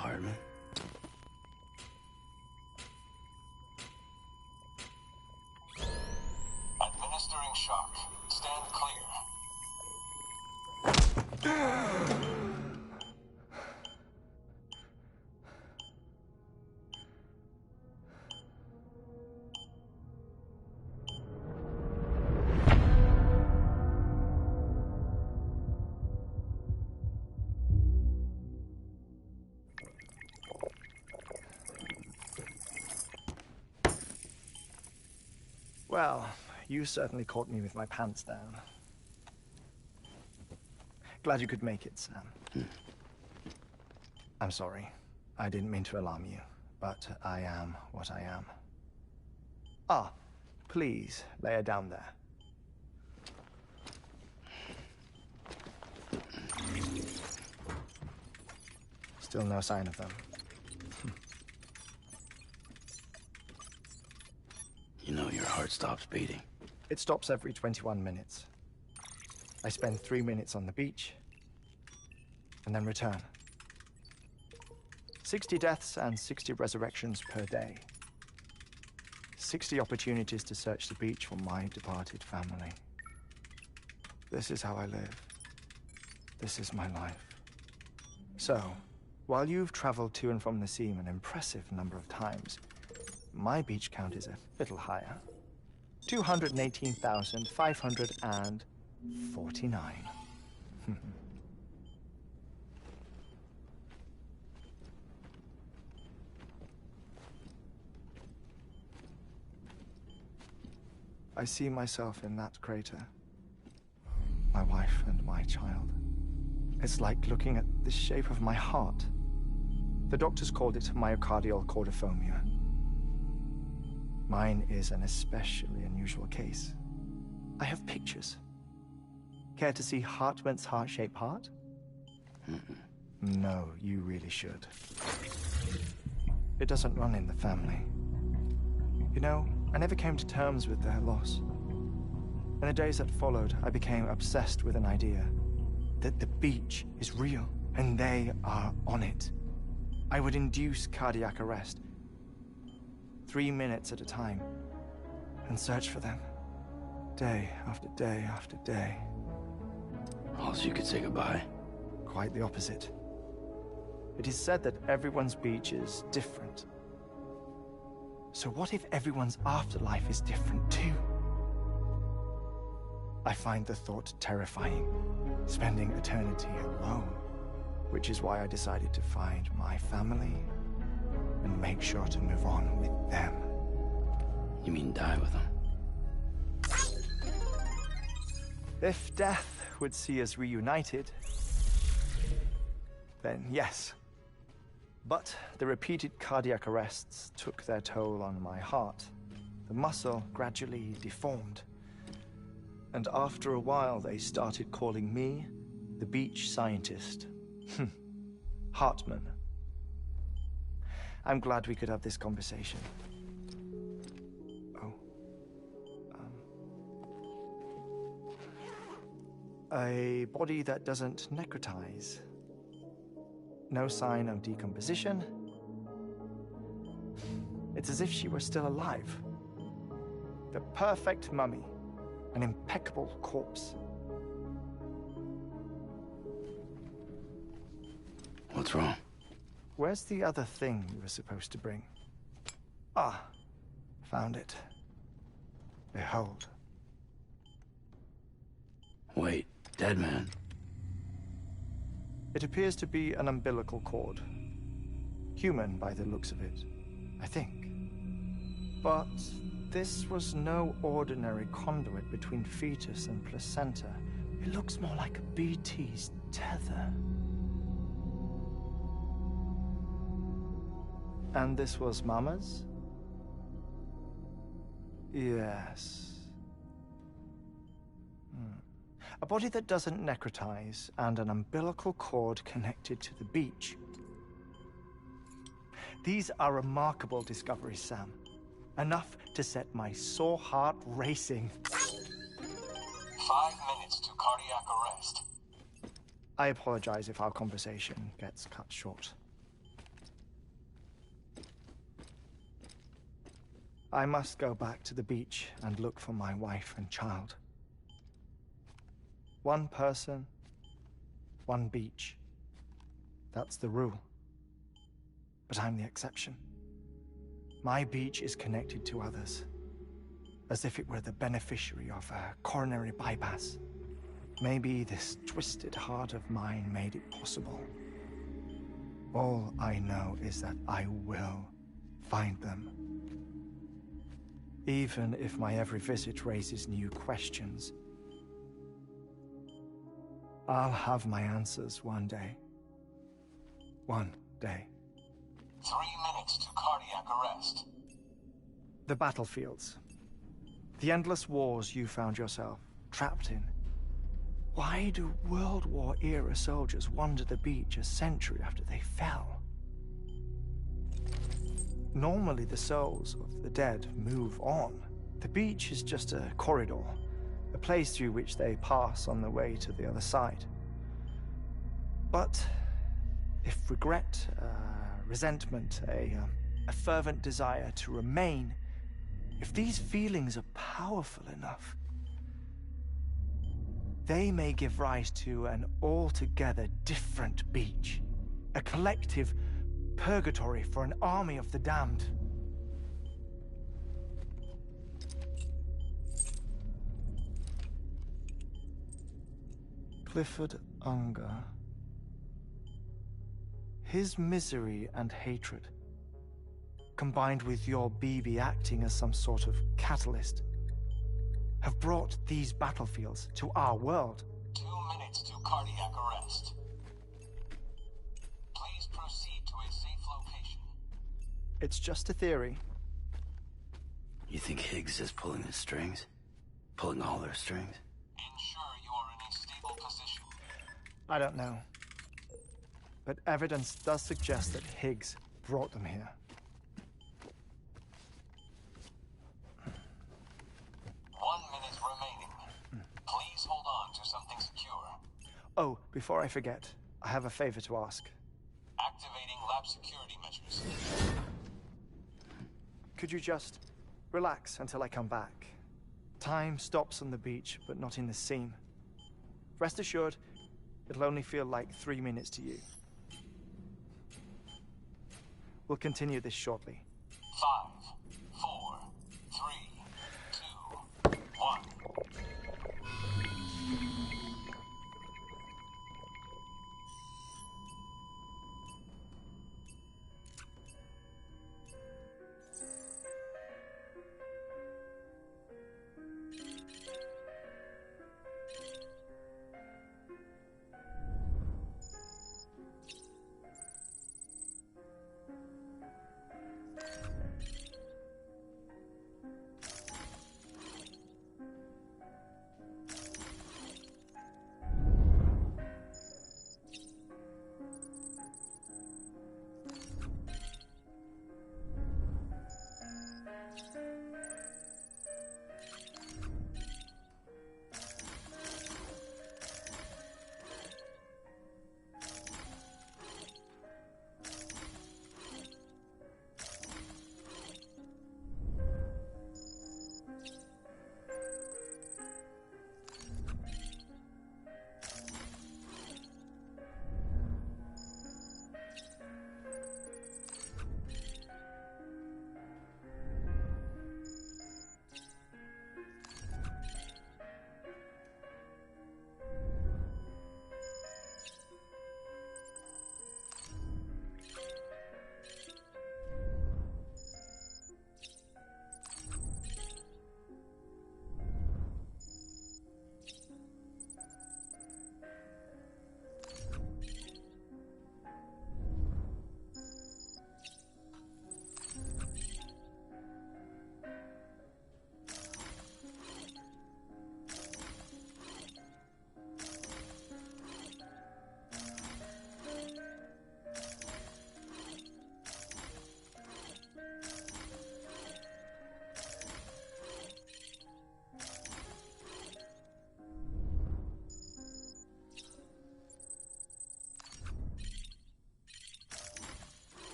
Hartman. Administering shock. Stand clear. Well, you certainly caught me with my pants down. Glad you could make it, Sam. I'm sorry. I didn't mean to alarm you, but I am what I am. Ah, please, lay her down there. Still no sign of them. You know your heart stops beating. It stops every 21 minutes. I spend 3 minutes on the beach, and then return. 60 deaths and 60 resurrections per day. 60 opportunities to search the beach for my departed family. This is how I live. This is my life. So, while you've traveled to and from the sea an impressive number of times, my beach count is a little higher. 218,549. I see myself in that crater. My wife and my child. It's like looking at the shape of my heart. The doctors called it myocardial cordiformia. Mine is an especially unusual case. I have pictures. Care to see Hartman's heart-shaped heart? No, you really should. It doesn't run in the family. You know, I never came to terms with their loss. In the days that followed, I became obsessed with an idea that the beach is real, and they are on it. I would induce cardiac arrest, 3 minutes at a time, and search for them, day after day after day. Also, you could say goodbye. Quite the opposite. It is said that everyone's beach is different. So what if everyone's afterlife is different too? I find the thought terrifying, spending eternity alone, which is why I decided to find my family and make sure to move on with them. You mean die with them? If death would see us reunited, then yes. But the repeated cardiac arrests took their toll on my heart. The muscle gradually deformed. And after a while, they started calling me the beach scientist. Hartman. I'm glad we could have this conversation. Oh. A body that doesn't necrotize. No sign of decomposition. It's as if she were still alive. The perfect mummy. An impeccable corpse. What's wrong? Where's the other thing you were supposed to bring? Ah, found it. Behold. Wait, dead man. It appears to be an umbilical cord. Human by the looks of it, I think. But this was no ordinary conduit between fetus and placenta. It looks more like a BT's tether. And this was Mama's? Yes. A body that doesn't necrotize and an umbilical cord connected to the beach. These are remarkable discoveries, Sam. Enough to set my sore heart racing. 5 minutes to cardiac arrest. I apologize if our conversation gets cut short. I must go back to the beach and look for my wife and child. One person, one beach. That's the rule. But I'm the exception. My beach is connected to others, as if it were the beneficiary of a coronary bypass. Maybe this twisted heart of mine made it possible. All I know is that I will find them. Even if my every visit raises new questions. I'll have my answers one day. One day. 3 minutes to cardiac arrest. The battlefields. The endless wars you found yourself trapped in. Why do World War-era soldiers wander the beach a century after they fell? Normally the souls of the dead move on. The beach is just a corridor, a place through which they pass on the way to the other side. But if regret, resentment, a fervent desire to remain, if these feelings are powerful enough, they may give rise to an altogether different beach, a collective purgatory for an army of the damned. Clifford Unger. His misery and hatred, combined with your BB acting as some sort of catalyst, have brought these battlefields to our world. 2 minutes to cardiac arrest. Please proceed to a safe location. It's just a theory. You think Higgs is pulling the strings? Pulling all their strings? Ensure you are in a stable position. I don't know. But evidence does suggest that Higgs brought them here. 1 minute remaining. Please hold on to something secure. Oh, before I forget, I have a favor to ask. Activating lab security measures. Could you just relax until I come back? Time stops on the beach, but not in the scene. Rest assured, it'll only feel like 3 minutes to you. We'll continue this shortly. 5, 4, 3, 2, 1.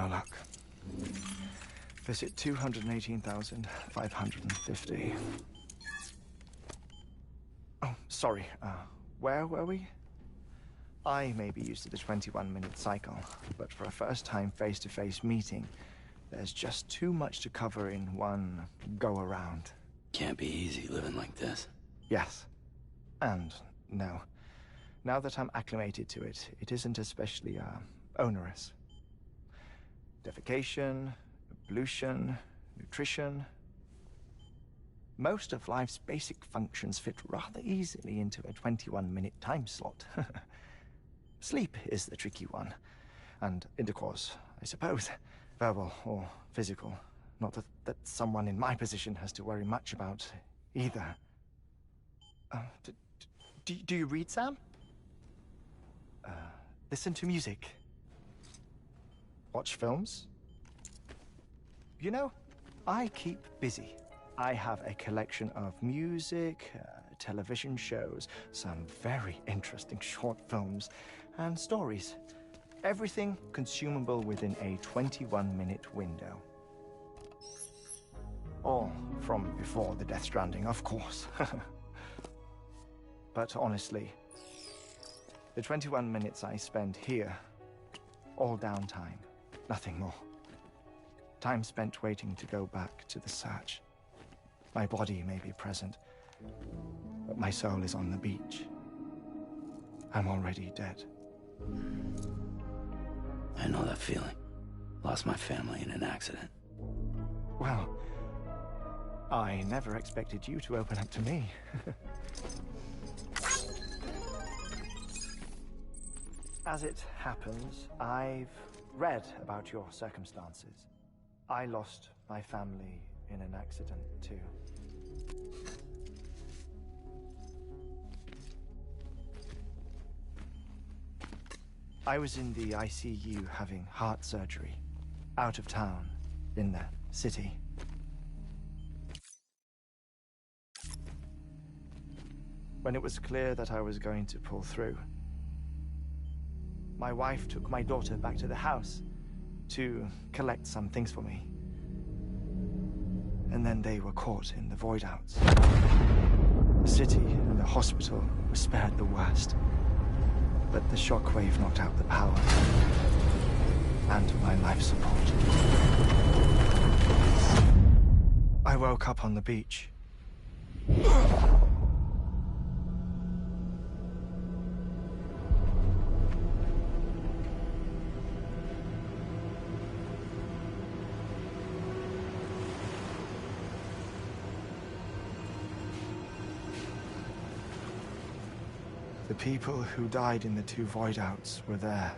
no luck. Visit 218,550. Oh, sorry. Where were we? I may be used to the 21-minute cycle, but for a first-time face-to-face meeting, there's just too much to cover in one go-around. Can't be easy living like this. Yes. And no. Now that I'm acclimated to it, it isn't especially, onerous. Defecation, ablution, nutrition. Most of life's basic functions fit rather easily into a 21-minute time slot. Sleep is the tricky one. And intercourse, I suppose. Verbal or physical. Not that someone in my position has to worry much about either. Do you read, Sam? Listen to music. Watch films? You know, I keep busy. I have a collection of music, television shows, some very interesting short films, and stories. Everything consumable within a 21-minute window. All from before the Death Stranding, of course. But honestly, the 21 minutes I spend here, all downtime, nothing more. Time spent waiting to go back to the search. My body may be present, but my soul is on the beach. I'm already dead. I know that feeling. Lost my family in an accident. Well, I never expected you to open up to me. As it happens, I've read about your circumstances. I lost my family in an accident, too. I was in the ICU having heart surgery, out of town, in the city. When it was clear that I was going to pull through, my wife took my daughter back to the house to collect some things for me. And then they were caught in the void outs. The city and the hospital were spared the worst. But the shockwave knocked out the power and my life support. I woke up on the beach. The people who died in the two void outs were there.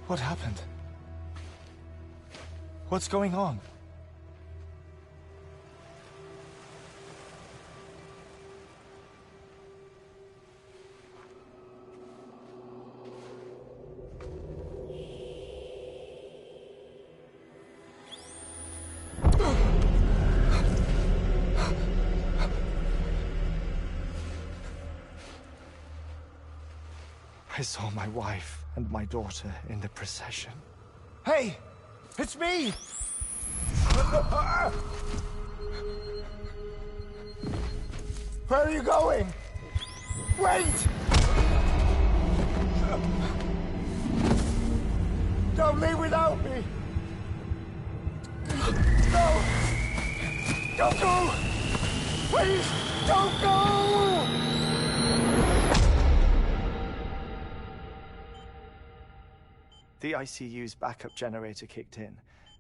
What happened? What's going on? I saw my wife and my daughter in the procession. Hey! It's me! Where are you going? Wait! Don't leave without me! No! Don't go! Please, don't go! The ICU's backup generator kicked in,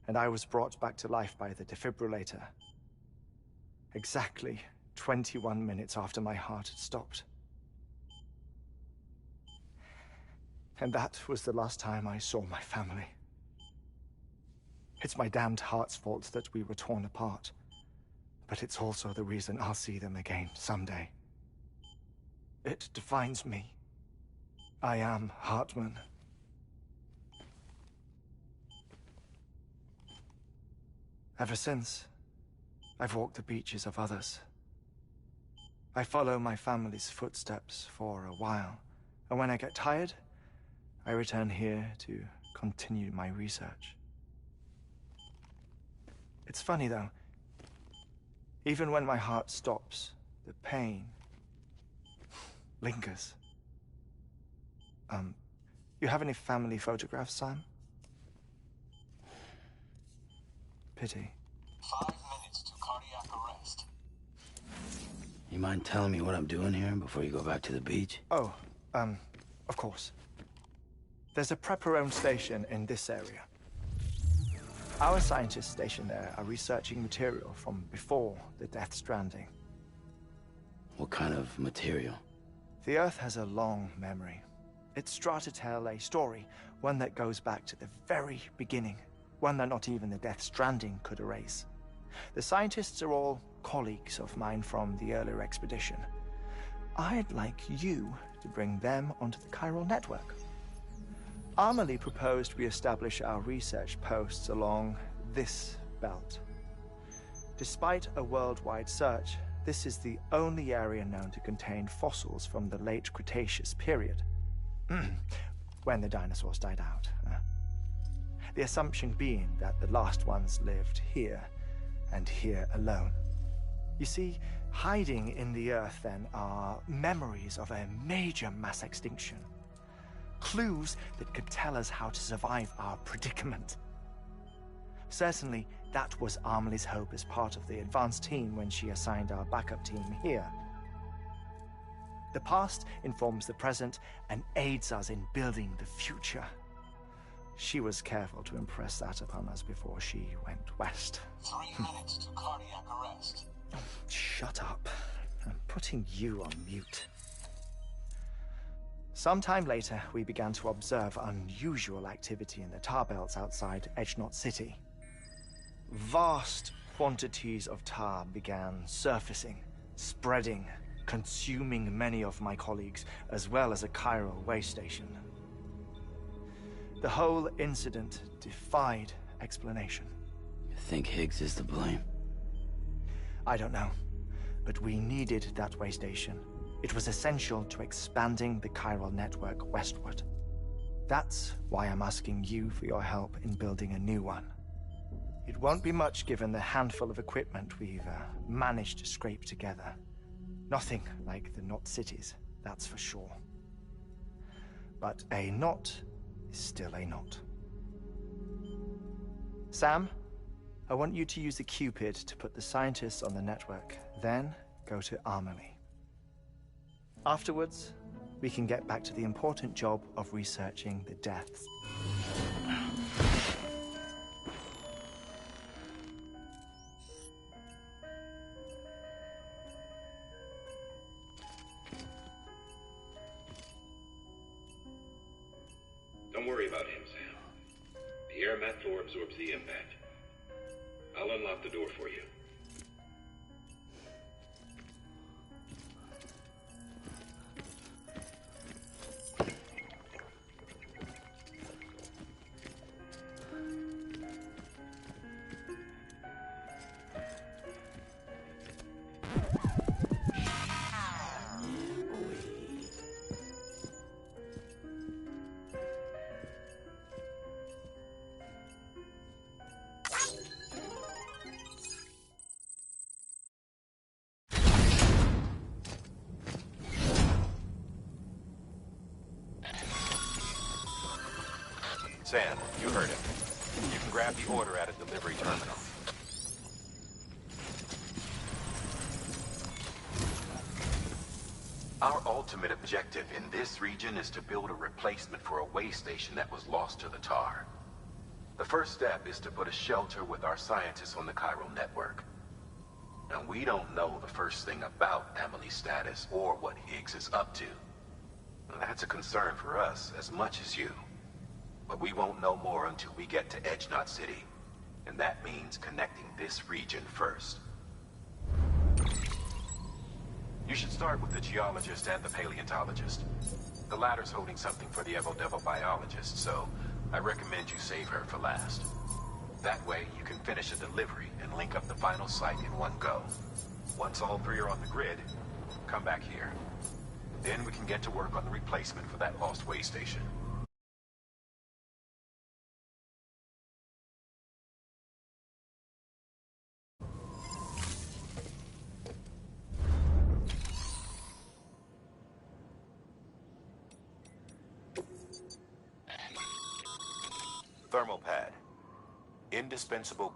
and I was brought back to life by the defibrillator. Exactly 21 minutes after my heart had stopped. And that was the last time I saw my family. It's my damned heart's fault that we were torn apart, but it's also the reason I'll see them again someday. It defines me. I am Hartman. Ever since, I've walked the beaches of others. I follow my family's footsteps for a while, and when I get tired, I return here to continue my research. It's funny though, even when my heart stops, the pain lingers. You have any family photographs, Sam? Pity. 5 minutes to cardiac arrest. You mind telling me what I'm doing here before you go back to the beach? Oh, of course. There's a prepper-owned station in this area. Our scientists stationed there are researching material from before the Death Stranding. What kind of material? The Earth has a long memory. It's trying to tell a story, one that goes back to the very beginning, one that not even the Death Stranding could erase. The scientists are all colleagues of mine from the earlier expedition. I'd like you to bring them onto the chiral network. Amelie proposed we establish our research posts along this belt. Despite a worldwide search, this is the only area known to contain fossils from the late Cretaceous period, when the dinosaurs died out. The assumption being that the last ones lived here, and here alone. You see, hiding in the Earth then are memories of a major mass extinction. Clues that could tell us how to survive our predicament. Certainly, that was Amelie's hope as part of the advanced team when she assigned our backup team here. The past informs the present and aids us in building the future. She was careful to impress that upon us before she went west. 3 minutes to cardiac arrest. Shut up. I'm putting you on mute. Sometime later, we began to observe unusual activity in the tar belts outside Edgenot City. Vast quantities of tar began surfacing, spreading, consuming many of my colleagues, as well as a chiral way station. The whole incident defied explanation. You think Higgs is to blame? I don't know, but we needed that way station. It was essential to expanding the chiral network westward. That's why I'm asking you for your help in building a new one. It won't be much given the handful of equipment we've managed to scrape together. Nothing like the knot cities, that's for sure. But a knot is still a knot. Sam, I want you to use the Cupid to put the scientists on the network, then go to Amelie. Afterwards, we can get back to the important job of researching the deaths. Don't worry about him, Sam. The air mat floor absorbs the impact. I'll unlock the door for you. Sam, you heard him. You can grab the order at a delivery terminal. Our ultimate objective in this region is to build a replacement for a way station that was lost to the tar. The first step is to put a shelter with our scientists on the chiral network. Now, we don't know the first thing about Amelie's status or what Higgs is up to. That's a concern for us as much as you. But we won't know more until we get to Edgenot City. And that means connecting this region first. You should start with the geologist and the paleontologist. The latter's holding something for the Evo Devil biologist, so I recommend you save her for last. That way, you can finish a delivery and link up the final site in one go. Once all three are on the grid, come back here. Then we can get to work on the replacement for that lost way station. Thermal pad. Indispensable